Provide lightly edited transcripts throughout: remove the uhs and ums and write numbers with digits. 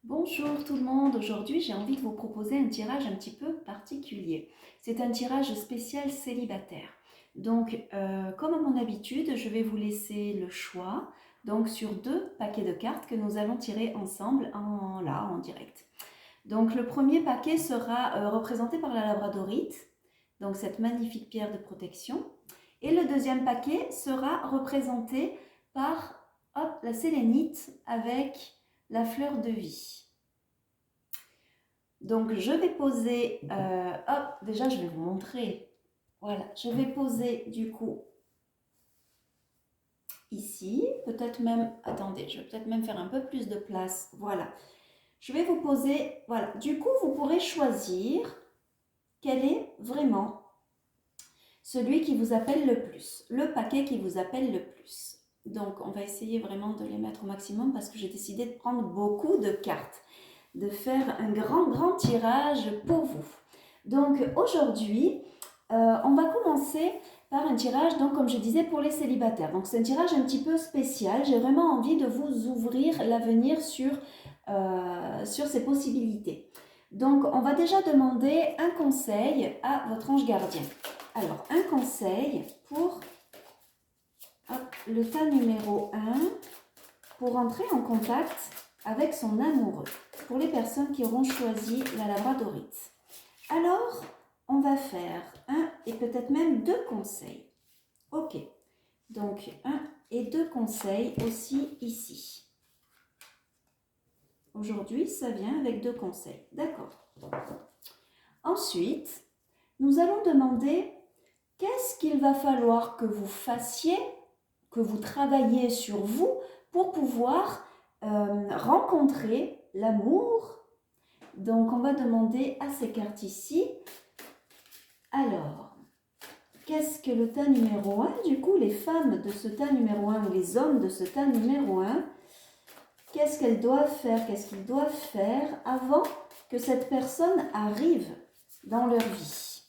Bonjour tout le monde, aujourd'hui j'ai envie de vous proposer un tirage un petit peu particulier. C'est un tirage spécial célibataire. Donc comme à mon habitude, je vais vous laisser le choix donc sur deux paquets de cartes que nous allons tirer ensemble en direct. Donc le premier paquet sera représenté par la labradorite, donc cette magnifique pierre de protection. Et le deuxième paquet sera représenté par la sélénite avec la fleur de vie. Donc je vais poser, déjà je vais vous montrer, voilà, je vais poser du coup ici, peut-être même, attendez, je vais peut-être même faire un peu plus de place, voilà. Je vais vous poser, voilà, du coup vous pourrez choisir quel est vraiment celui qui vous appelle le plus, le paquet qui vous appelle le plus. Donc on va essayer vraiment de les mettre au maximum parce que j'ai décidé de prendre beaucoup de cartes, de faire un grand tirage pour vous. Donc aujourd'hui, on va commencer par un tirage, donc comme je disais, pour les célibataires. Donc c'est un tirage un petit peu spécial. J'ai vraiment envie de vous ouvrir l'avenir sur ces possibilités. Donc on va déjà demander un conseil à votre ange gardien. Alors un conseil pour le tas numéro 1 pour entrer en contact avec son amoureux, pour les personnes qui auront choisi la labradorite. Alors, on va faire un et peut-être même deux conseils. Ok, donc un et deux conseils aussi ici. Aujourd'hui, ça vient avec deux conseils, d'accord. Ensuite, nous allons demander qu'est-ce qu'il va falloir que vous fassiez, que vous travailliez sur vous pour pouvoir rencontrer l'amour. Donc, on va demander à ces cartes ici. Alors, qu'est-ce que le tas numéro 1? Du coup, les femmes de ce tas numéro 1 ou les hommes de ce tas numéro 1, qu'est-ce qu'elles doivent faire? Qu'est-ce qu'ils doivent faire avant que cette personne arrive dans leur vie?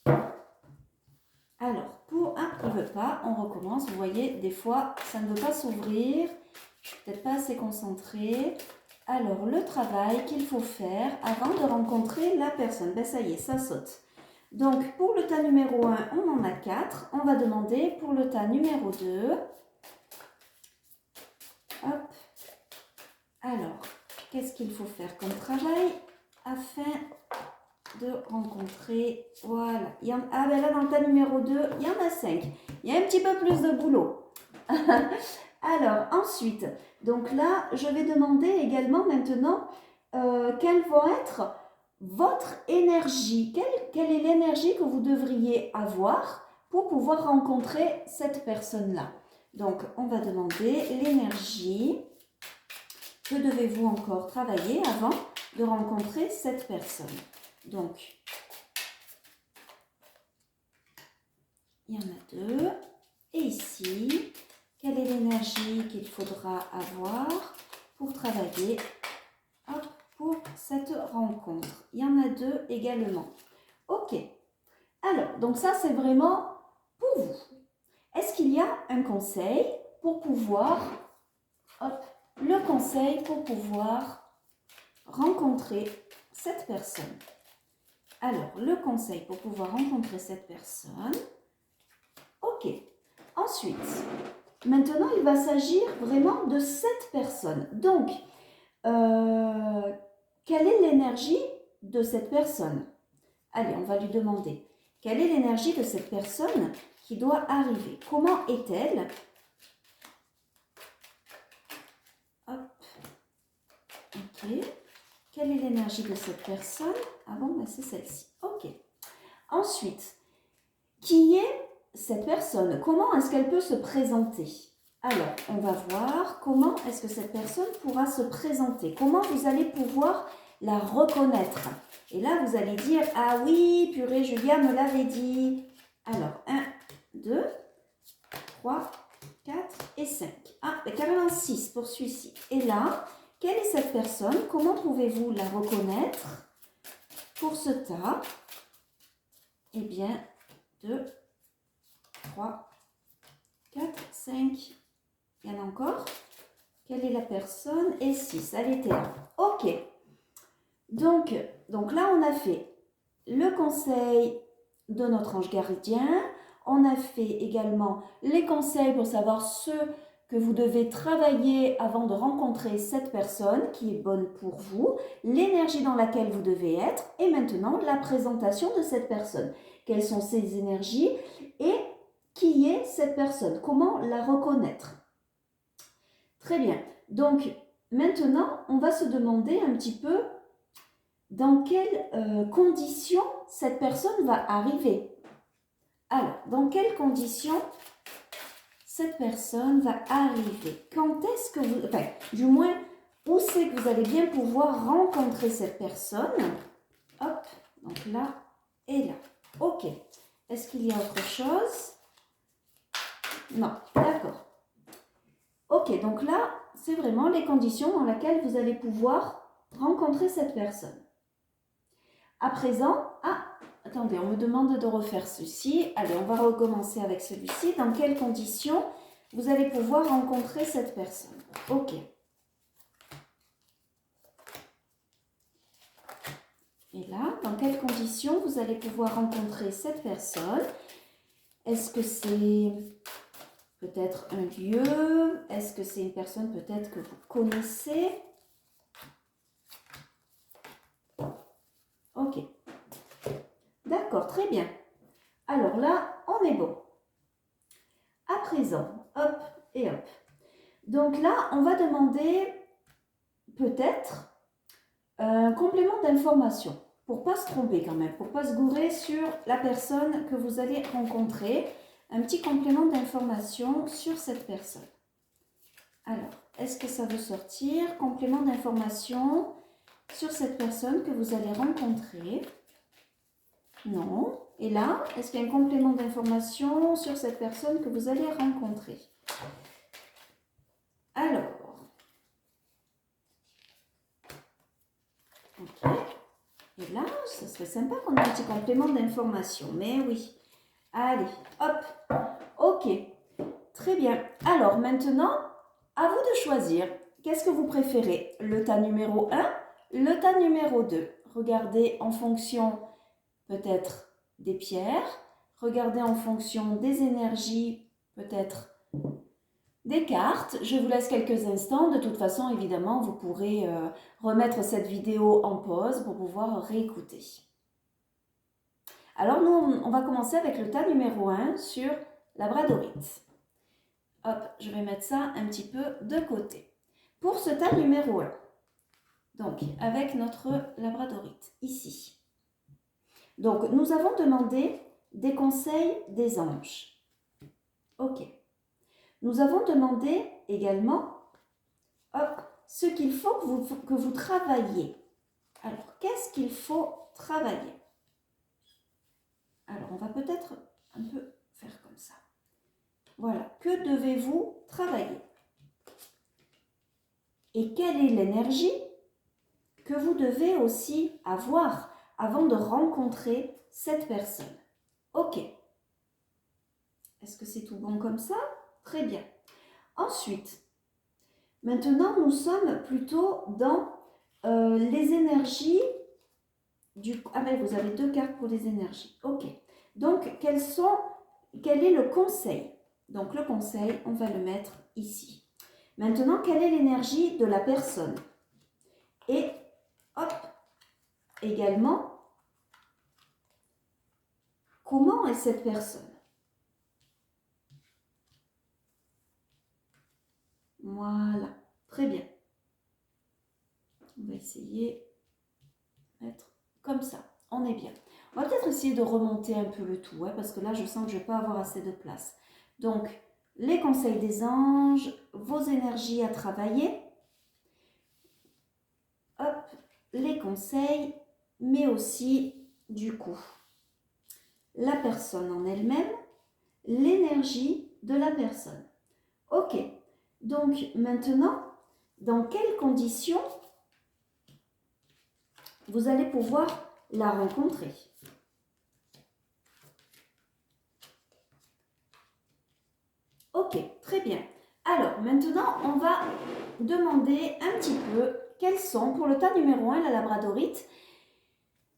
Alors, il ne veut pas, on recommence. Vous voyez, des fois, ça ne veut pas s'ouvrir. Je ne suis peut-être pas assez concentrée. Alors, le travail qu'il faut faire avant de rencontrer la personne. Ben, ça y est, ça saute. Donc, pour le tas numéro 1, on en a 4. On va demander pour le tas numéro 2. Hop. Alors, qu'est-ce qu'il faut faire comme travail afin de rencontrer, voilà. Ben là, dans le tas numéro 2, il y en a 5. Il y a un petit peu plus de boulot. Alors, ensuite, donc là, je vais demander également maintenant quelle va être votre énergie. Quelle est l'énergie que vous devriez avoir pour pouvoir rencontrer cette personne-là? Donc, on va demander l'énergie. Que devez-vous encore travailler avant de rencontrer cette personne? Donc, il y en a 2. Et ici, quelle est l'énergie qu'il faudra avoir pour travailler pour cette rencontre? Il y en a 2 également. Ok. Alors, donc ça, c'est vraiment pour vous. Est-ce qu'il y a un conseil pour pouvoir, le conseil pour pouvoir rencontrer cette personne? Alors, le conseil pour pouvoir rencontrer cette personne. Ok. Ensuite, maintenant, il va s'agir vraiment de cette personne. Donc, quelle est l'énergie de cette personne? Allez, on va lui demander. Quelle est l'énergie de cette personne qui doit arriver? Comment est-elle? Hop. Ok. Quelle est l'énergie de cette personne? Ah bon, ben c'est celle-ci. Ok. Ensuite, qui est cette personne? Comment est-ce qu'elle peut se présenter? Alors, on va voir comment est-ce que cette personne pourra se présenter. Comment vous allez pouvoir la reconnaître. Et là, vous allez dire, ah oui, purée, Julia me l'avait dit. Alors, 1, 2, 3, 4 et 5. Ah, mais carrément 6 pour celui-ci. Et là, quelle est cette personne? Comment pouvez-vous la reconnaître pour ce tas? Eh bien, 2, 3, 4, 5. Il y en a encore. Quelle est la personne? Et 6. Elle était là. Ok. Donc là, on a fait le conseil de notre ange gardien. On a fait également les conseils pour savoir ce que vous devez travailler avant de rencontrer cette personne qui est bonne pour vous, l'énergie dans laquelle vous devez être et maintenant la présentation de cette personne. Quelles sont ses énergies et qui est cette personne? Comment la reconnaître? Très bien. Donc maintenant, on va se demander un petit peu dans quelles conditions cette personne va arriver. Alors, dans quelles conditions cette personne va arriver? Quand est-ce que vous... Enfin, du moins, où c'est que vous allez bien pouvoir rencontrer cette personne? Hop, donc là et là. Ok. Est-ce qu'il y a autre chose? Non, d'accord. Ok, donc là, c'est vraiment les conditions dans lesquelles vous allez pouvoir rencontrer cette personne. À présent, attendez, on me demande de refaire ceci. Allez, on va recommencer avec celui-ci. Dans quelles conditions vous allez pouvoir rencontrer cette personne? Ok. Et là, dans quelles conditions vous allez pouvoir rencontrer cette personne? Est-ce que c'est peut-être un lieu? Est-ce que c'est une personne peut-être que vous connaissez? Ok. D'accord, très bien. Alors là, on est bon. À présent, hop et hop. Donc là, on va demander peut-être un complément d'information pour ne pas se tromper quand même, pour ne pas se gourer sur la personne que vous allez rencontrer. Un petit complément d'information sur cette personne. Alors, est-ce que ça veut sortir? Complément d'information sur cette personne que vous allez rencontrer. Non. Et là, est-ce qu'il y a un complément d'information sur cette personne que vous allez rencontrer? Alors, ok. Et là, ce serait sympa qu'on ait un petit complément d'information. Mais oui. Allez, hop. Ok. Très bien. Alors, maintenant, à vous de choisir. Qu'est-ce que vous préférez? Le tas numéro 1, le tas numéro 2. Regardez en fonction peut-être des pierres. Regardez en fonction des énergies, peut-être des cartes. Je vous laisse quelques instants. De toute façon, évidemment, vous pourrez remettre cette vidéo en pause pour pouvoir réécouter. Alors, nous, on va commencer avec le tas numéro 1 sur labradorite. Hop, je vais mettre ça un petit peu de côté. Pour ce tas numéro 1, donc avec notre labradorite, ici. Donc, nous avons demandé des conseils des anges. Ok. Nous avons demandé également hop, ce qu'il faut que vous travailliez. Alors, qu'est-ce qu'il faut travailler? Alors, on va peut-être un peu faire comme ça. Voilà, que devez-vous travailler? Et quelle est l'énergie que vous devez aussi avoir avant de rencontrer cette personne? Ok. Est-ce que c'est tout bon comme ça? Très bien. Ensuite, maintenant, nous sommes plutôt dans les énergies du... Ah ben, vous avez 2 cartes pour les énergies. Ok. Donc, quel est le conseil? Donc, le conseil, on va le mettre ici. Maintenant, quelle est l'énergie de la personne? Et, hop, également, comment est cette personne? Voilà, très bien. On va essayer d'être comme ça. On est bien. On va peut-être essayer de remonter un peu le tout, parce que là, je sens que je ne vais pas avoir assez de place. Donc, les conseils des anges, vos énergies à travailler. Hop, les conseils, mais aussi, du coup, la personne en elle-même, l'énergie de la personne. Ok, donc maintenant, dans quelles conditions vous allez pouvoir la rencontrer? Ok, très bien. Alors, maintenant, on va demander un petit peu quels sont, pour le tas numéro 1, la labradorite,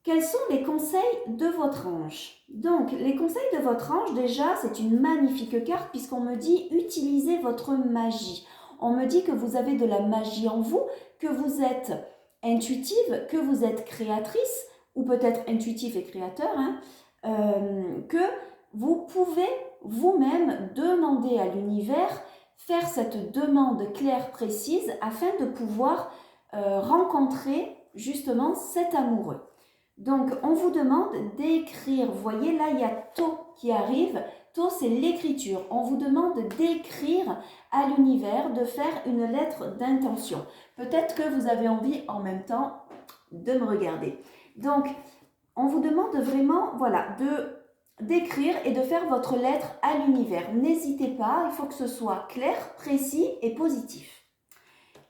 quels sont les conseils de votre ange? Donc, les conseils de votre ange, déjà, c'est une magnifique carte puisqu'on me dit utilisez votre magie. On me dit que vous avez de la magie en vous, que vous êtes intuitive, que vous êtes créatrice, ou peut-être intuitif et créateur, hein, que vous pouvez vous-même demander à l'univers, faire cette demande claire, précise, afin de pouvoir rencontrer justement cet amoureux. Donc, on vous demande d'écrire. Vous voyez, là, il y a To qui arrive. To, c'est l'écriture. On vous demande d'écrire à l'univers, de faire une lettre d'intention. Peut-être que vous avez envie en même temps de me regarder. Donc, on vous demande vraiment, voilà, d'écrire et de faire votre lettre à l'univers. N'hésitez pas, il faut que ce soit clair, précis et positif.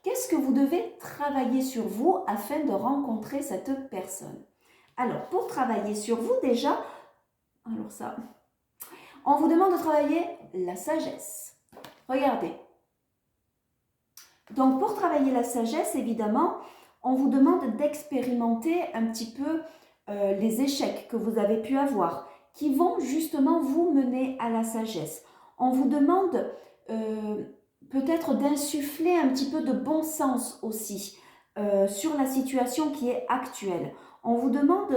Qu'est-ce que vous devez travailler sur vous afin de rencontrer cette personne? Alors, pour travailler sur vous déjà, on vous demande de travailler la sagesse. Regardez. Donc, pour travailler la sagesse, évidemment, on vous demande d'expérimenter un petit peu les échecs que vous avez pu avoir, qui vont justement vous mener à la sagesse. On vous demande peut-être d'insuffler un petit peu de bon sens aussi sur la situation qui est actuelle. On vous demande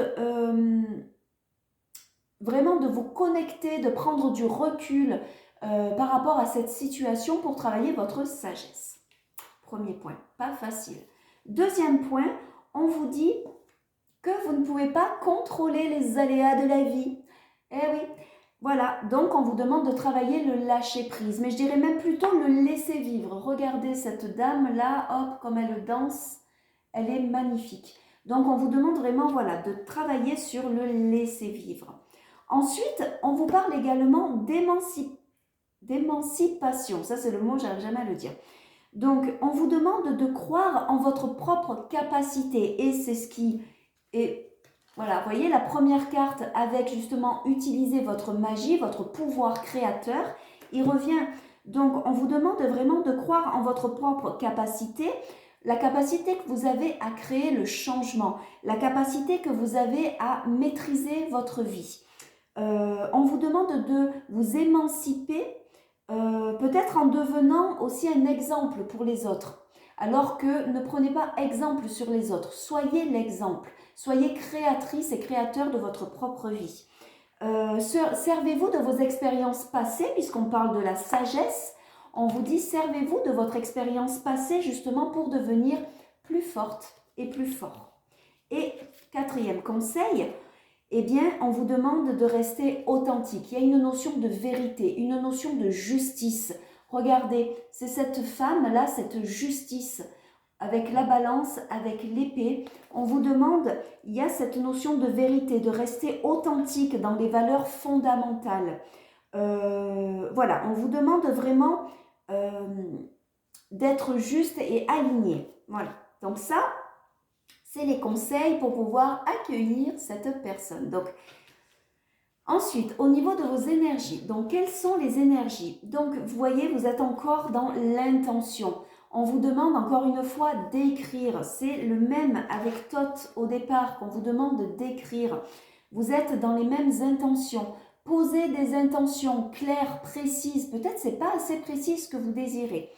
vraiment de vous connecter, de prendre du recul par rapport à cette situation pour travailler votre sagesse. Premier point, pas facile. Deuxième point, on vous dit que vous ne pouvez pas contrôler les aléas de la vie. Eh oui, voilà, donc on vous demande de travailler le lâcher-prise, mais je dirais même plutôt le laisser vivre. Regardez cette dame-là, hop, comme elle danse, elle est magnifique. Donc, on vous demande vraiment, voilà, de travailler sur le laisser vivre. Ensuite, on vous parle également d'émancipation. Ça, c'est le mot, j'arrive jamais à le dire. Donc, on vous demande de croire en votre propre capacité. Et c'est ce qui est... Voilà, vous voyez la première carte avec justement utiliser votre magie, votre pouvoir créateur. Il revient. Donc, on vous demande vraiment de croire en votre propre capacité. La capacité que vous avez à créer le changement, la capacité que vous avez à maîtriser votre vie. On vous demande de vous émanciper, peut-être en devenant aussi un exemple pour les autres. Alors que ne prenez pas exemple sur les autres, soyez l'exemple, soyez créatrice et créateur de votre propre vie. Servez-vous de vos expériences passées, puisqu'on parle de la sagesse. On vous dit, servez-vous de votre expérience passée justement pour devenir plus forte et plus fort. Et quatrième conseil, eh bien, on vous demande de rester authentique. Il y a une notion de vérité, une notion de justice. Regardez, c'est cette femme-là, cette justice, avec la balance, avec l'épée. On vous demande, il y a cette notion de vérité, de rester authentique dans les valeurs fondamentales. Voilà, on vous demande vraiment d'être juste et aligné. Voilà, donc ça, c'est les conseils pour pouvoir accueillir cette personne. Donc, ensuite, au niveau de vos énergies, donc quelles sont les énergies? Donc, vous voyez, vous êtes encore dans l'intention. On vous demande encore une fois d'écrire. C'est le même avec Tot au départ qu'on vous demande d'écrire. Vous êtes dans les mêmes intentions. Posez des intentions claires, précises. Peut-être c'est pas assez précis ce que vous désirez.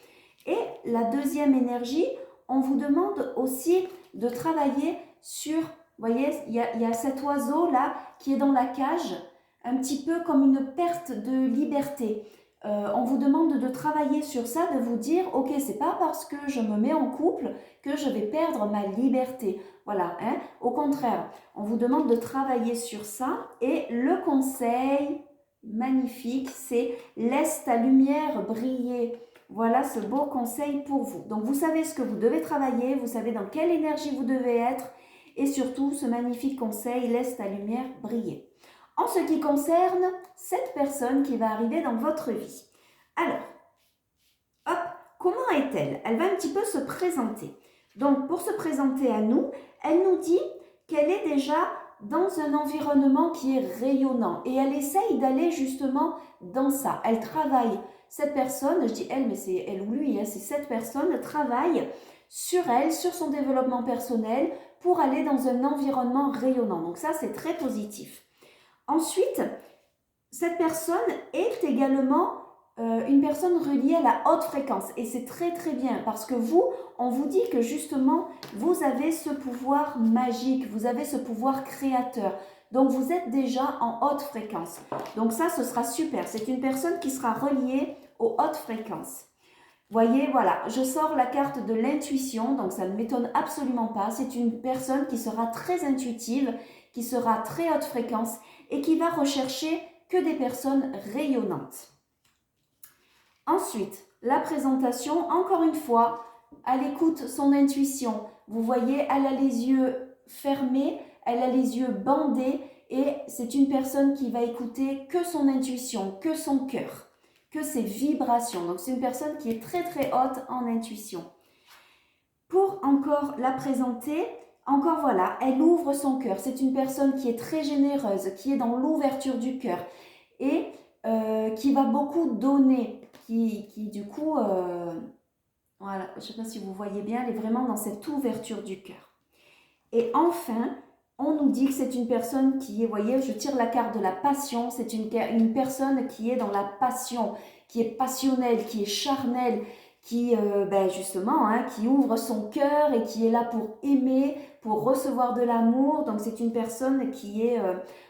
Et la deuxième énergie, on vous demande aussi de travailler sur, vous voyez, il y a cet oiseau-là qui est dans la cage, un petit peu comme une perte de liberté. On vous demande de travailler sur ça, de vous dire, ok, c'est pas parce que je me mets en couple que je vais perdre ma liberté. Voilà, hein? Au contraire, on vous demande de travailler sur ça. Et le conseil magnifique, c'est laisse ta lumière briller. Voilà ce beau conseil pour vous. Donc, vous savez ce que vous devez travailler, vous savez dans quelle énergie vous devez être et surtout, ce magnifique conseil, laisse ta lumière briller. En ce qui concerne cette personne qui va arriver dans votre vie. Alors, hop, comment est-elle? Elle va un petit peu se présenter. Donc, pour se présenter à nous, elle nous dit qu'elle est déjà dans un environnement qui est rayonnant et elle essaye d'aller justement dans ça. Elle travaille. Cette personne, je dis elle, mais c'est elle ou lui, hein, c'est cette personne travaille sur elle, sur son développement personnel, pour aller dans un environnement rayonnant. Donc ça, c'est très positif. Ensuite, cette personne est également une personne reliée à la haute fréquence. Et c'est très très bien parce que vous, on vous dit que justement, vous avez ce pouvoir magique, vous avez ce pouvoir créateur. Donc vous êtes déjà en haute fréquence. Donc ça, ce sera super. C'est une personne qui sera reliée aux hautes fréquences. Voyez, voilà, je sors la carte de l'intuition, donc ça ne m'étonne absolument pas. C'est une personne qui sera très intuitive, qui sera très haute fréquence et qui va rechercher que des personnes rayonnantes. Ensuite, la présentation, encore une fois, elle écoute son intuition. Vous voyez, elle a les yeux fermés, elle a les yeux bandés et c'est une personne qui va écouter que son intuition, que son cœur, que ses vibrations. Donc c'est une personne qui est très très haute en intuition. Pour encore la présenter, encore voilà, elle ouvre son cœur. C'est une personne qui est très généreuse, qui est dans l'ouverture du cœur et qui va beaucoup donner, qui du coup, voilà, je ne sais pas si vous voyez bien, elle est vraiment dans cette ouverture du cœur. Et enfin, on nous dit que c'est une personne qui est, vous voyez, je tire la carte de la passion, c'est une personne qui est dans la passion, qui est passionnelle, qui est charnelle, qui justement, qui ouvre son cœur et qui est là pour aimer, pour recevoir de l'amour. Donc c'est une personne qui est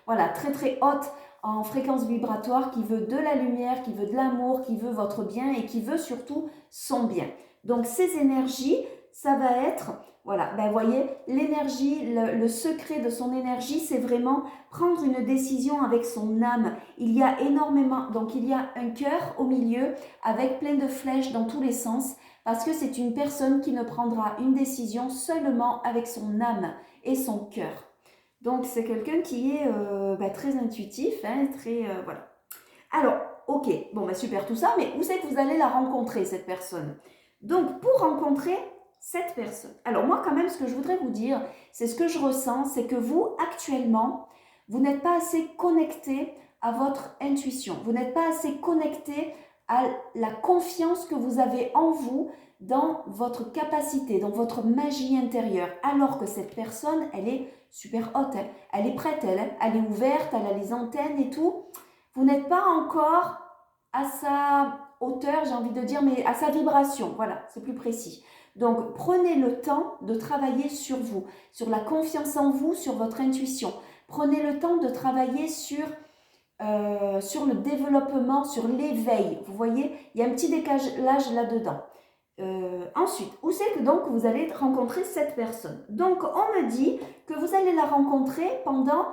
voilà, très très haute en fréquence vibratoire, qui veut de la lumière, qui veut de l'amour, qui veut votre bien et qui veut surtout son bien. Donc ces énergies, ça va être, voilà, ben voyez, l'énergie, le secret de son énergie, c'est vraiment prendre une décision avec son âme. Il y a énormément, donc il y a un cœur au milieu avec plein de flèches dans tous les sens, parce que c'est une personne qui ne prendra une décision seulement avec son âme et son cœur. Donc c'est quelqu'un qui est très intuitif, très voilà. Alors, ok, bon bah super tout ça, mais où c'est que vous allez la rencontrer cette personne? Donc pour rencontrer cette personne, alors moi quand même ce que je voudrais vous dire, c'est ce que je ressens, c'est que vous actuellement, vous n'êtes pas assez connecté à votre intuition, vous n'êtes pas assez connecté à la confiance que vous avez en vous, dans votre capacité, dans votre magie intérieure, alors que cette personne, elle est super haute, elle est prête, elle est ouverte, elle a les antennes et tout. Vous n'êtes pas encore à sa hauteur, j'ai envie de dire, mais à sa vibration, voilà, c'est plus précis. Donc, prenez le temps de travailler sur vous, sur la confiance en vous, sur votre intuition. Prenez le temps de travailler sur le développement, sur l'éveil. Vous voyez, il y a un petit décalage là-dedans. Ensuite, où c'est que donc vous allez rencontrer cette personne? Donc, on me dit que vous allez la rencontrer pendant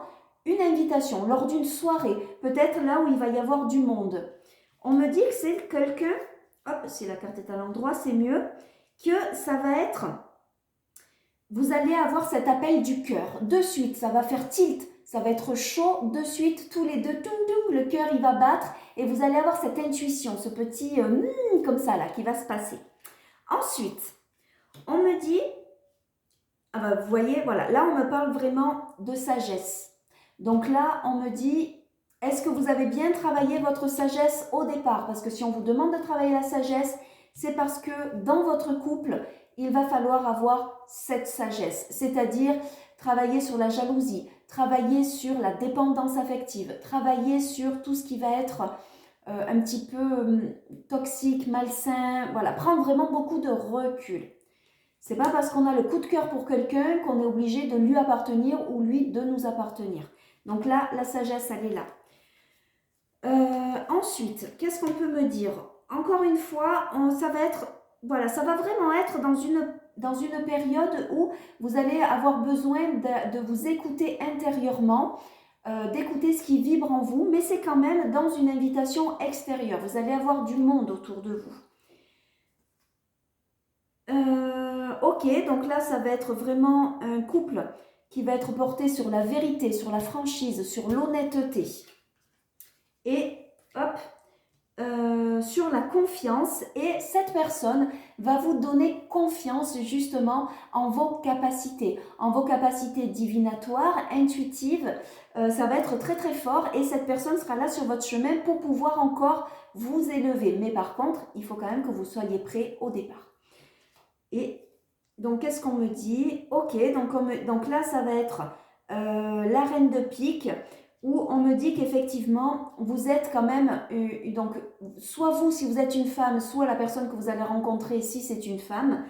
une invitation, lors d'une soirée, peut-être là où il va y avoir du monde. On me dit que c'est quelqu'un, hop, si la carte est à l'endroit, c'est mieux, que ça va être, vous allez avoir cet appel du cœur. De suite, ça va faire tilt, ça va être chaud, de suite, tous les deux, le cœur il va battre et vous allez avoir cette intuition, ce petit comme ça là qui va se passer. Ensuite, on me dit, vous voyez, voilà, là on me parle vraiment de sagesse. Donc là, on me dit, est-ce que vous avez bien travaillé votre sagesse au départ? Parce que si on vous demande de travailler la sagesse, c'est parce que dans votre couple, il va falloir avoir cette sagesse. C'est-à-dire travailler sur la jalousie, travailler sur la dépendance affective, travailler sur tout ce qui va être un petit peu toxique, malsain, voilà, prendre vraiment beaucoup de recul. C'est pas parce qu'on a le coup de cœur pour quelqu'un qu'on est obligé de lui appartenir ou lui de nous appartenir. Donc là, la sagesse, elle est là. Ensuite, qu'est-ce qu'on peut me dire? Encore une fois, ça va être, voilà, ça va vraiment être dans une période où vous allez avoir besoin de vous écouter intérieurement, d'écouter ce qui vibre en vous, mais c'est quand même dans une invitation extérieure. Vous allez avoir du monde autour de vous. Ok, donc là, ça va être vraiment un couple qui va être porté sur la vérité, sur la franchise, sur l'honnêteté. Et hop, sur la confiance. Et cette personne va vous donner confiance justement en vos capacités divinatoires, intuitives. Ça va être très très fort et cette personne sera là sur votre chemin pour pouvoir encore vous élever. Mais par contre, il faut quand même que vous soyez prêt au départ. Et Donc, qu'est-ce qu'on me dit? Ok, donc là, ça va être la reine de pique, où on me dit qu'effectivement, vous êtes quand même, donc, soit vous, si vous êtes une femme, soit la personne que vous allez rencontrer, si c'est une femme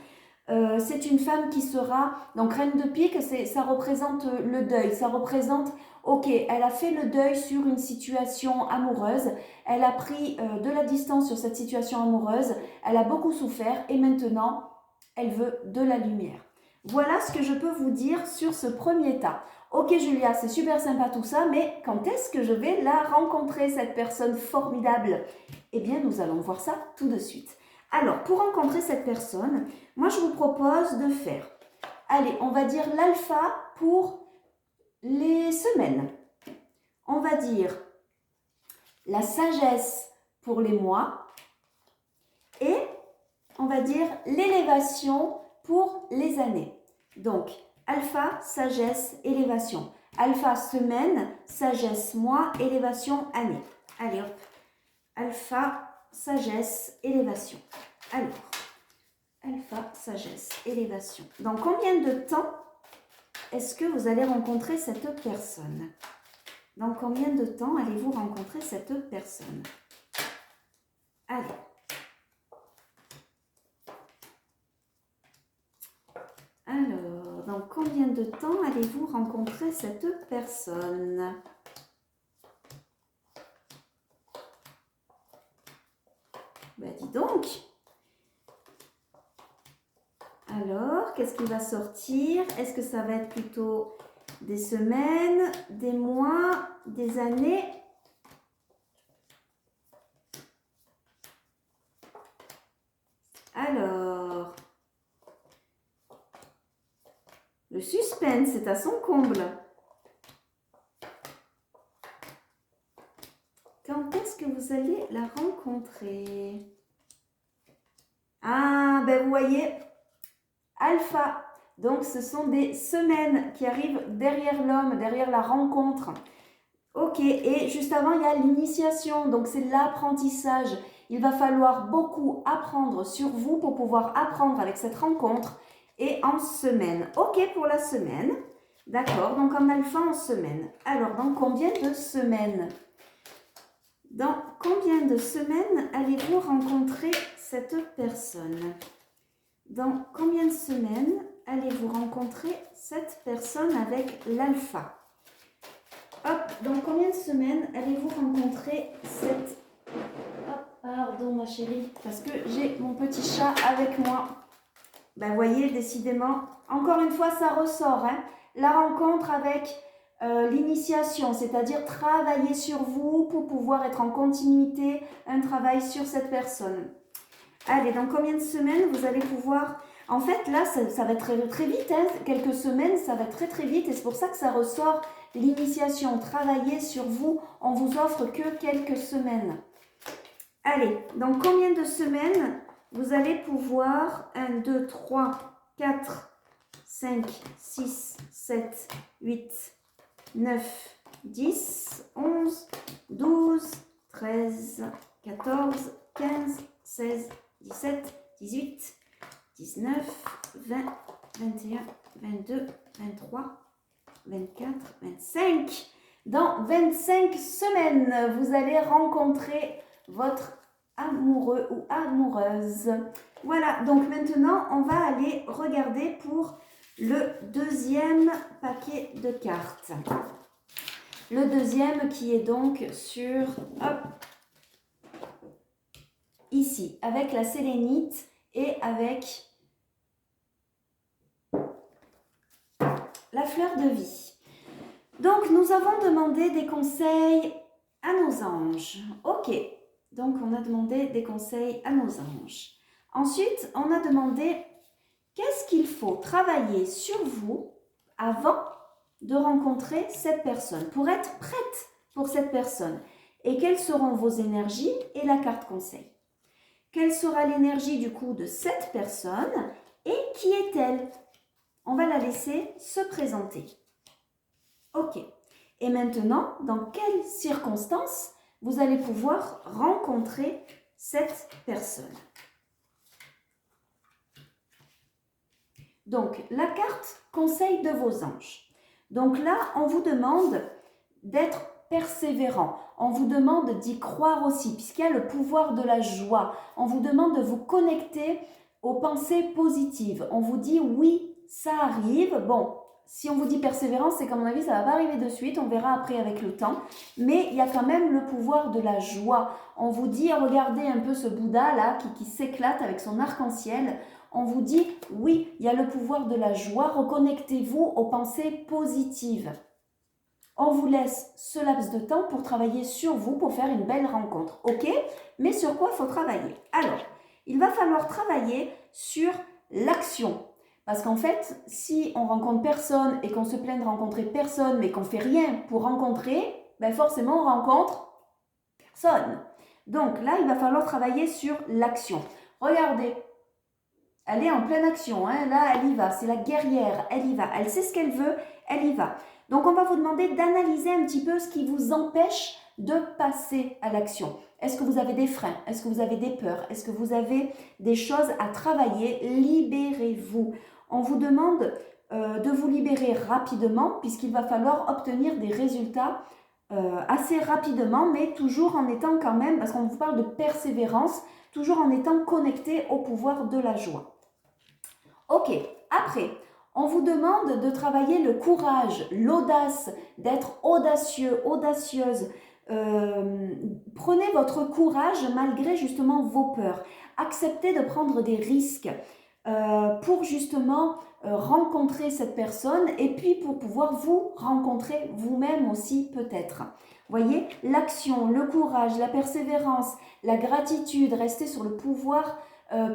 qui sera, donc reine de pique, ça représente le deuil, ça représente, ok, elle a fait le deuil sur une situation amoureuse, elle a pris de la distance sur cette situation amoureuse, elle a beaucoup souffert et maintenant, elle veut de la lumière. Voilà ce que je peux vous dire sur ce premier tas. Ok Julia, c'est super sympa tout ça, mais quand est-ce que je vais la rencontrer, cette personne formidable? Eh bien, nous allons voir ça tout de suite. Alors, pour rencontrer cette personne, moi je vous propose de faire, allez, on va dire l'alpha pour les semaines. On va dire la sagesse pour les mois et on va dire l'élévation pour les années. Donc, alpha, sagesse, élévation. Alpha, semaine, sagesse, mois, élévation, année. Allez hop, alpha, sagesse, élévation. Alors, alpha, sagesse, élévation. Dans combien de temps est-ce que vous allez rencontrer cette personne? Dans combien de temps allez-vous rencontrer cette personne? Allez. Alors, dans combien de temps allez-vous rencontrer cette personne? Ben dis donc. Alors, qu'est-ce qui va sortir? Est-ce que ça va être plutôt des semaines, des mois, des années? Alors, le suspense est à son comble. Quand est-ce que vous allez la rencontrer? Ah, ben vous voyez, alpha. Donc, ce sont des semaines qui arrivent derrière l'homme, derrière la rencontre. Ok, et juste avant, il y a l'initiation. Donc, c'est l'apprentissage. Il va falloir beaucoup apprendre sur vous pour pouvoir apprendre avec cette rencontre et en semaine. Ok pour la semaine. D'accord, donc en alpha en semaine. Alors, dans combien de semaines? Dans combien de semaines allez-vous rencontrer cette personne? Dans combien de semaines allez-vous rencontrer cette personne avec l'alpha? Hop, dans combien de semaines allez-vous rencontrer cette... Hop, pardon ma chérie, parce que j'ai mon petit chat avec moi. Ben vous voyez, décidément, encore une fois, ça ressort. Hein, la rencontre avec l'initiation, c'est-à-dire travailler sur vous pour pouvoir être en continuité, un travail sur cette personne. Allez, dans combien de semaines vous allez pouvoir... En fait, là, ça va être très, très vite. Hein. Quelques semaines, ça va être très, très vite. Et c'est pour ça que ça ressort l'initiation. Travailler sur vous, on vous offre que quelques semaines. Allez, dans combien de semaines vous allez pouvoir 1, 2, 3, 4, 5, 6, 7, 8, 9, 10, 11, 12, 13, 14, 15, 16, 17, 18, 19, 20, 21, 22, 23, 24, 25. Dans 25 semaines, vous allez rencontrer votre amoureux ou amoureuse. Voilà, donc maintenant, on va aller regarder pour le deuxième paquet de cartes. Le deuxième qui est donc sur, hop, ici, avec la sélénite et avec la fleur de vie. Donc, nous avons demandé des conseils à nos anges. Ok, donc on a demandé des conseils à nos anges. Ensuite, on a demandé qu'est-ce qu'il faut travailler sur vous avant de rencontrer cette personne, pour être prête pour cette personne. Et quelles seront vos énergies et la carte conseil. Quelle sera l'énergie du coup de cette personne et qui est-elle? On va la laisser se présenter. Ok. Et maintenant, dans quelles circonstances vous allez pouvoir rencontrer cette personne? Donc, la carte conseil de vos anges. Donc là, on vous demande d'être persévérant. On vous demande d'y croire aussi, puisqu'il y a le pouvoir de la joie. On vous demande de vous connecter aux pensées positives. On vous dit oui, ça arrive. Bon, si on vous dit persévérance, c'est qu'à mon avis, ça ne va pas arriver de suite. On verra après avec le temps. Mais il y a quand même le pouvoir de la joie. On vous dit, regardez un peu ce Bouddha là qui s'éclate avec son arc-en-ciel. On vous dit, oui, il y a le pouvoir de la joie. Reconnectez-vous aux pensées positives. On vous laisse ce laps de temps pour travailler sur vous, pour faire une belle rencontre. Ok? Mais sur quoi il faut travailler? Alors, il va falloir travailler sur l'action. Parce qu'en fait, si on rencontre personne et qu'on se plaint de rencontrer personne, mais qu'on ne fait rien pour rencontrer, ben forcément on rencontre personne. Donc là, il va falloir travailler sur l'action. Regardez, elle est en pleine action, hein. Là elle y va, c'est la guerrière, elle y va, elle sait ce qu'elle veut, elle y va. Donc on va vous demander d'analyser un petit peu ce qui vous empêche de passer à l'action. Est-ce que vous avez des freins? Est-ce que vous avez des peurs? Est-ce que vous avez des choses à travailler? Libérez-vous. On vous demande de vous libérer rapidement puisqu'il va falloir obtenir des résultats assez rapidement, mais toujours en étant quand même, parce qu'on vous parle de persévérance, toujours en étant connecté au pouvoir de la joie. Ok, après, on vous demande de travailler le courage, l'audace, d'être audacieux, audacieuse. Prenez votre courage malgré justement vos peurs. Acceptez de prendre des risques pour justement rencontrer cette personne et puis pour pouvoir vous rencontrer vous-même aussi peut-être. Voyez, l'action, le courage, la persévérance, la gratitude, restez sur le pouvoir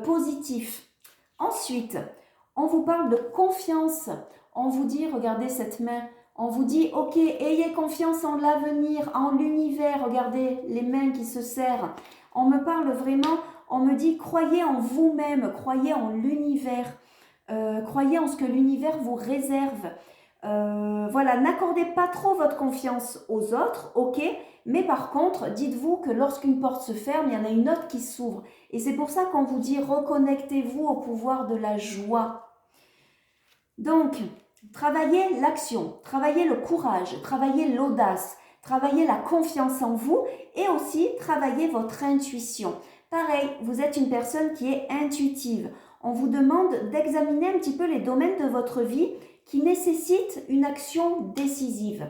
positif. Ensuite, on vous parle de confiance. On vous dit, regardez cette main, on vous dit, ok, ayez confiance en l'avenir, en l'univers. Regardez les mains qui se serrent. On me parle vraiment, on me dit, croyez en vous-même, croyez en l'univers. Croyez en ce que l'univers vous réserve. Voilà, n'accordez pas trop votre confiance aux autres, ok, mais par contre, dites-vous que lorsqu'une porte se ferme, il y en a une autre qui s'ouvre. Et c'est pour ça qu'on vous dit, reconnectez-vous au pouvoir de la joie. Donc, travaillez l'action, travaillez le courage, travaillez l'audace, travaillez la confiance en vous et aussi travaillez votre intuition. Pareil, vous êtes une personne qui est intuitive. On vous demande d'examiner un petit peu les domaines de votre vie qui nécessitent une action décisive.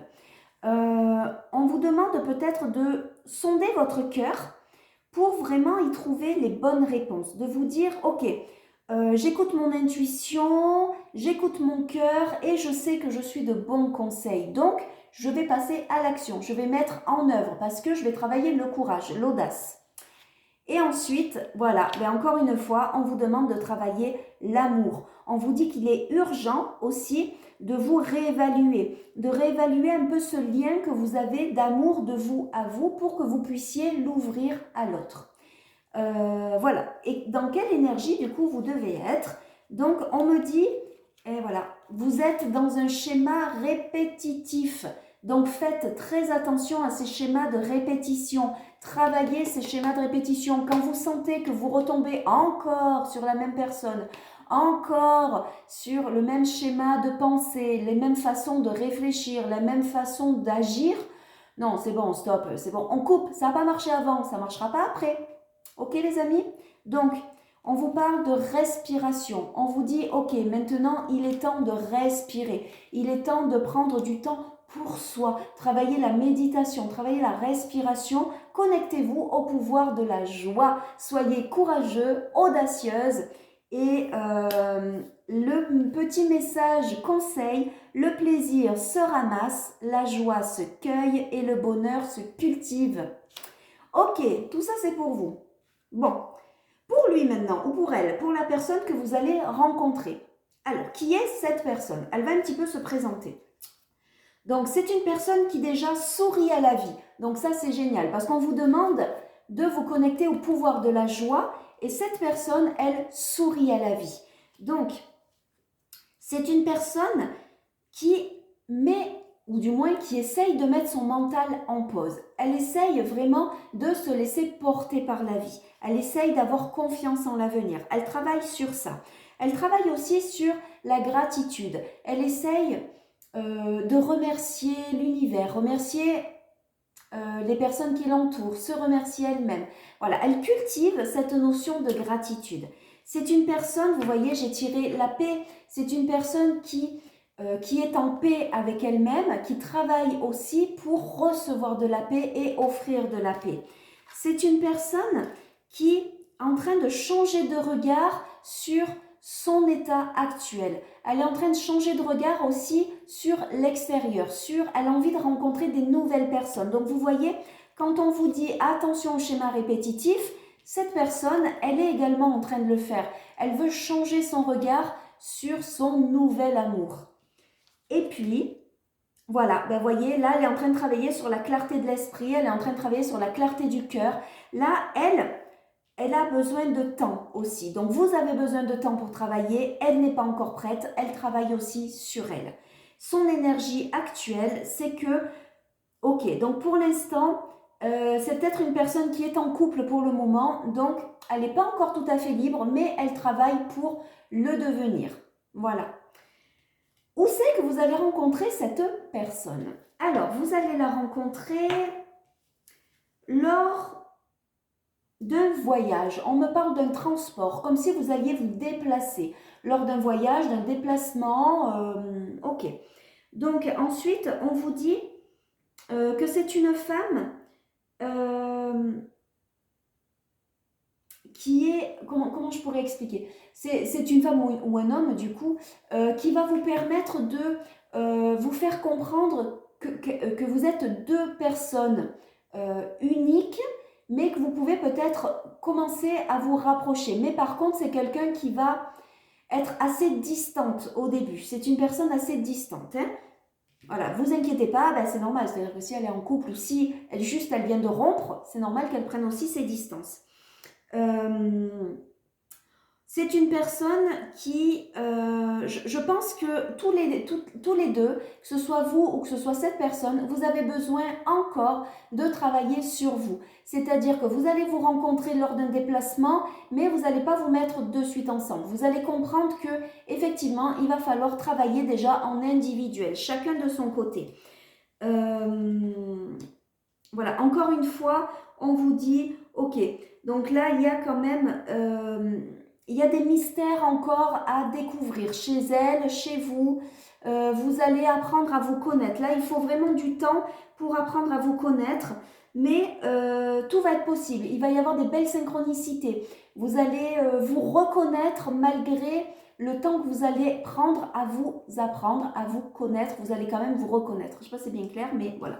On vous demande peut-être de sonder votre cœur pour vraiment y trouver les bonnes réponses. De vous dire, ok, j'écoute mon intuition, j'écoute mon cœur et je sais que je suis de bons conseils. Donc, je vais passer à l'action, je vais mettre en œuvre parce que je vais travailler le courage, l'audace. Et ensuite, voilà, mais encore une fois, on vous demande de travailler l'amour. On vous dit qu'il est urgent aussi de vous réévaluer, de réévaluer un peu ce lien que vous avez d'amour de vous à vous pour que vous puissiez l'ouvrir à l'autre. Voilà, et dans quelle énergie du coup vous devez être? Donc on me dit, et voilà, vous êtes dans un schéma répétitif. Donc faites très attention à ces schémas de répétition. Travaillez ces schémas de répétition. Quand vous sentez que vous retombez encore sur la même personne, encore sur le même schéma de pensée, les mêmes façons de réfléchir, la même façon d'agir, non, c'est bon, stop, c'est bon, on coupe. Ça n'a pas marché avant, ça ne marchera pas après. Ok les amis? Donc, on vous parle de respiration. On vous dit, ok, maintenant il est temps de respirer. Il est temps de prendre du temps pour soi. Travailler la méditation, travailler la respiration. Connectez-vous au pouvoir de la joie. Soyez courageux, audacieuse. Et le petit message conseil, le plaisir se ramasse, la joie se cueille et le bonheur se cultive. Ok, tout ça c'est pour vous. Bon, pour lui maintenant, ou pour elle, pour la personne que vous allez rencontrer. Alors, qui est cette personne? Elle va un petit peu se présenter. Donc, c'est une personne qui déjà sourit à la vie. Donc ça, c'est génial, parce qu'on vous demande de vous connecter au pouvoir de la joie, et cette personne, elle sourit à la vie. Donc, c'est une personne qui met, ou du moins qui essaye de mettre son mental en pause. Elle essaye vraiment de se laisser porter par la vie. Elle essaye d'avoir confiance en l'avenir. Elle travaille sur ça. Elle travaille aussi sur la gratitude. Elle essaye de remercier l'univers, remercier les personnes qui l'entourent, se remercier elle-même. Voilà, elle cultive cette notion de gratitude. C'est une personne, vous voyez, j'ai tiré la paix, c'est une personne qui est en paix avec elle-même, qui travaille aussi pour recevoir de la paix et offrir de la paix. C'est une personne qui est en train de changer de regard sur son état actuel. Elle est en train de changer de regard aussi sur l'extérieur, elle a envie de rencontrer des nouvelles personnes. Donc vous voyez, quand on vous dit attention au schéma répétitif, cette personne, elle est également en train de le faire. Elle veut changer son regard sur son nouvel amour. Et puis, voilà, ben voyez, là, elle est en train de travailler sur la clarté de l'esprit, elle est en train de travailler sur la clarté du cœur. Là, elle a besoin de temps aussi. Donc, vous avez besoin de temps pour travailler. Elle n'est pas encore prête. Elle travaille aussi sur elle. Son énergie actuelle, c'est que, ok, donc pour l'instant, c'est peut-être une personne qui est en couple pour le moment. Donc, elle n'est pas encore tout à fait libre, mais elle travaille pour le devenir. Voilà. Où c'est que vous allez rencontrer cette personne? Alors, vous allez la rencontrer lors d'un voyage. On me parle d'un transport, comme si vous alliez vous déplacer. Lors d'un voyage, d'un déplacement, ok. Donc ensuite, on vous dit que c'est une femme qui est, comment je pourrais expliquer? C'est une femme ou un homme, du coup, qui va vous permettre de vous faire comprendre que vous êtes deux personnes uniques, mais que vous pouvez peut-être commencer à vous rapprocher. Mais par contre, c'est quelqu'un qui va être assez distante au début. C'est une personne assez distante. Hein. Voilà, vous inquiétez pas, ben c'est normal. C'est-à-dire que si elle est en couple ou si elle vient de rompre, c'est normal qu'elle prenne aussi ses distances. C'est une personne qui, je pense que tous les deux, que ce soit vous ou que ce soit cette personne, vous avez besoin encore de travailler sur vous. C'est-à-dire que vous allez vous rencontrer lors d'un déplacement, mais vous n'allez pas vous mettre de suite ensemble. Vous allez comprendre que effectivement, il va falloir travailler déjà en individuel, chacun de son côté. Voilà, encore une fois, on vous dit, ok, donc là, il y a quand même... il y a des mystères encore à découvrir chez elle, chez vous. Vous allez apprendre à vous connaître. Là, il faut vraiment du temps pour apprendre à vous connaître. Mais tout va être possible. Il va y avoir des belles synchronicités. Vous allez vous reconnaître malgré le temps que vous allez prendre à vous apprendre, à vous connaître. Vous allez quand même vous reconnaître. Je ne sais pas si c'est bien clair, mais voilà.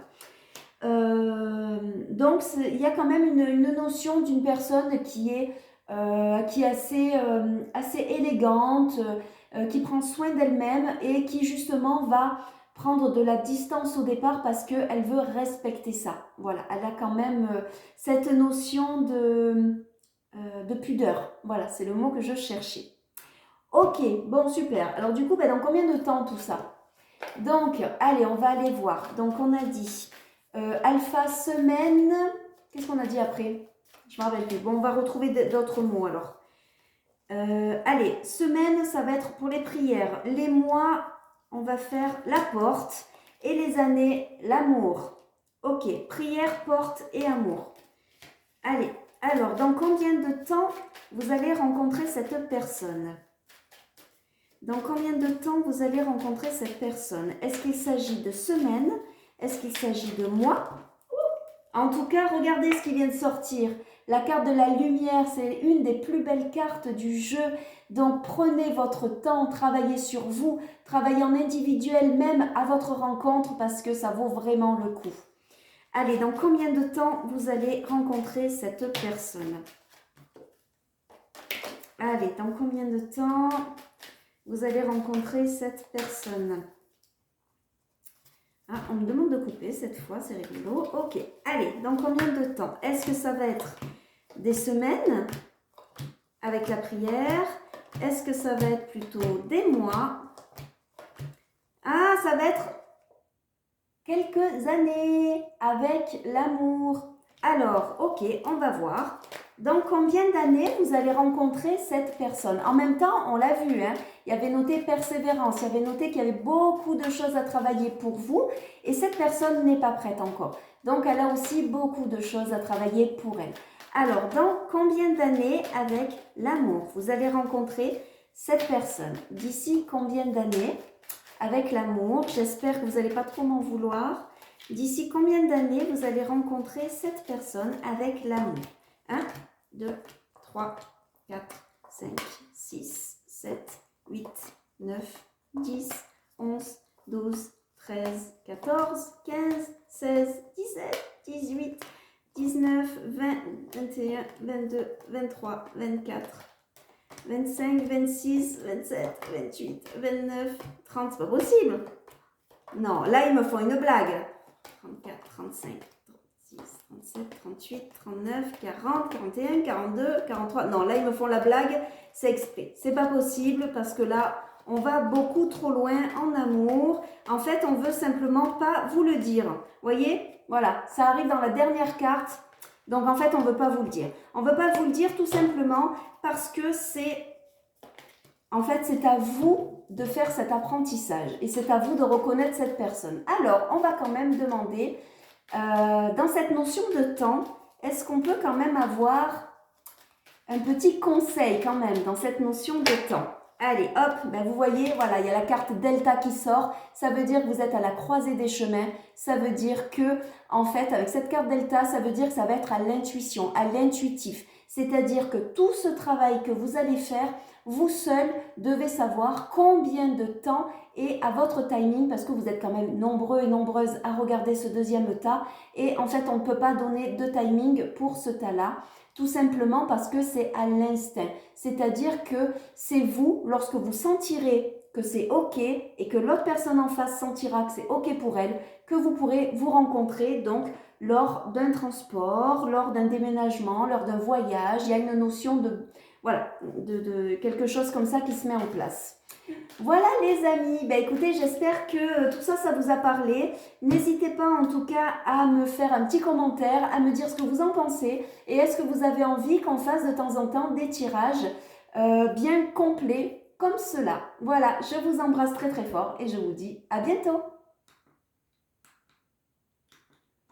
Donc, il y a quand même une notion d'une personne qui est assez élégante, qui prend soin d'elle-même et qui justement va prendre de la distance au départ parce qu'elle veut respecter ça. Voilà, elle a quand même cette notion de pudeur. Voilà, c'est le mot que je cherchais. Ok, bon, super. Alors du coup, dans combien de temps tout ça? Donc, allez, on va aller voir. Donc, on a dit alpha semaine. Qu'est-ce qu'on a dit après? Je me rappelle plus. Bon, on va retrouver d'autres mots alors. Allez, semaine, ça va être pour les prières. Les mois, on va faire la porte. Et les années, l'amour. Ok, prière, porte et amour. Allez, alors, dans combien de temps vous allez rencontrer cette personne? Dans combien de temps vous allez rencontrer cette personne? Est-ce qu'il s'agit de semaines? Est-ce qu'il s'agit de mois? En tout cas, regardez ce qui vient de sortir. La carte de la lumière, c'est une des plus belles cartes du jeu. Donc, prenez votre temps, travaillez sur vous, travaillez en individuel même à votre rencontre parce que ça vaut vraiment le coup. Allez, dans combien de temps vous allez rencontrer cette personne? Allez, dans combien de temps vous allez rencontrer cette personne? Ah, on me demande de couper cette fois, c'est rigolo. Ok, allez, dans combien de temps? Est-ce que ça va être des semaines avec la prière? Est-ce que ça va être plutôt des mois? Ah, ça va être quelques années avec l'amour. Alors, ok, on va voir. dans combien d'années vous allez rencontrer cette personne? En même temps, on l'a vu, hein, il y avait noté persévérance, il y avait noté qu'il y avait beaucoup de choses à travailler pour vous et cette personne n'est pas prête encore. Donc, elle a aussi beaucoup de choses à travailler pour elle. Alors, dans combien d'années avec l'amour vous allez rencontrer cette personne? D'ici combien d'années avec l'amour? J'espère que vous n'allez pas trop m'en vouloir. D'ici combien d'années vous allez rencontrer cette personne avec l'amour? 1, 2, 3, 4, 5, 6, 7, 8, 9, 10, 11, 12, 13, 14, 15, 16, 17, 18, 19, 20, 21, 22, 23, 24, 25, 26, 27, 28, 29, 30. C'est pas possible. Non, là, ils me font une blague. 34, 35, 36, 37, 38, 39, 40, 41, 42, 43. Non, là, ils me font la blague. C'est exprès. C'est pas possible parce que là, on va beaucoup trop loin en amour. En fait, on veut simplement pas vous le dire. Voyez? Voilà, ça arrive dans la dernière carte. Donc, en fait, on veut pas vous le dire. On veut pas vous le dire tout simplement parce que c'est... En fait, c'est à vous de faire cet apprentissage et c'est à vous de reconnaître cette personne. Alors, on va quand même demander, dans cette notion de temps, est-ce qu'on peut quand même avoir un petit conseil quand même dans cette notion de temps? Allez, hop, ben vous voyez, voilà, il y a la carte Delta qui sort. Ça veut dire que vous êtes à la croisée des chemins. Ça veut dire que, en fait, avec cette carte Delta, ça veut dire que ça va être à l'intuition, à l'intuitif. C'est-à-dire que tout ce travail que vous allez faire, vous seul devez savoir combien de temps et à votre timing, parce que vous êtes quand même nombreux et nombreuses à regarder ce deuxième tas. Et en fait, on ne peut pas donner de timing pour ce tas-là. Tout simplement parce que c'est à l'instinct. C'est-à-dire que c'est vous, lorsque vous sentirez que c'est OK et que l'autre personne en face sentira que c'est OK pour elle, que vous pourrez vous rencontrer donc lors d'un transport, lors d'un déménagement, lors d'un voyage. Il y a une notion de, voilà, de quelque chose comme ça qui se met en place. Voilà les amis, ben écoutez, j'espère que tout ça, ça vous a parlé. N'hésitez pas en tout cas à me faire un petit commentaire, à me dire ce que vous en pensez. Et est-ce que vous avez envie qu'on fasse de temps en temps des tirages bien complets comme cela? Voilà, je vous embrasse très très fort et je vous dis à bientôt.